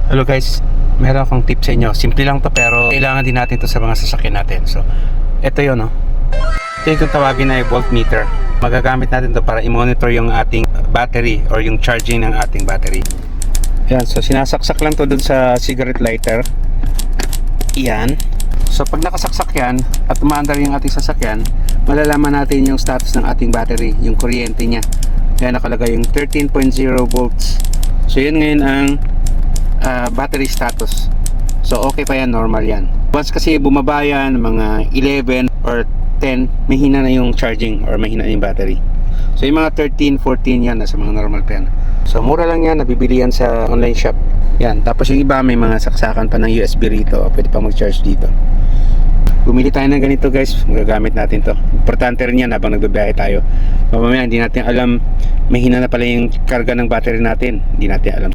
Hello guys, meron akong tip sa inyo. Simple lang to pero kailangan din natin to sa mga sasakyan natin. So, ito yun, no? Ito yung tawagin na voltmeter. Magagamit natin to para i-monitor yung ating battery or yung charging ng ating battery. Yan, so sinasaksak lang to dun sa cigarette lighter. Yan. So pag nakasaksak yan at umaandar yung ating sasakyan, malalaman natin yung status ng ating battery, yung kuryente niya. Yan, nakalagay yung 13.0 volts. So yun ngayon ang battery status. So okay pa yan, normal yan. Once kasi bumaba yan, mga 11 or 10, mahina na yung charging or mahina na yung battery. So yung mga 13, 14 yan, nasa mga normal pa yan. So mura lang yan, nabibili yan sa online shop. Yan, tapos yung iba may mga saksakan pa ng USB rito, pwede pa mag-charge dito. Bumili tayo ng ganito guys, magagamit natin to. Importante rin yan habang nagbabiyahe tayo. Mamaya hindi natin alam, mahina na pala yung karga ng battery natin, hindi natin alam.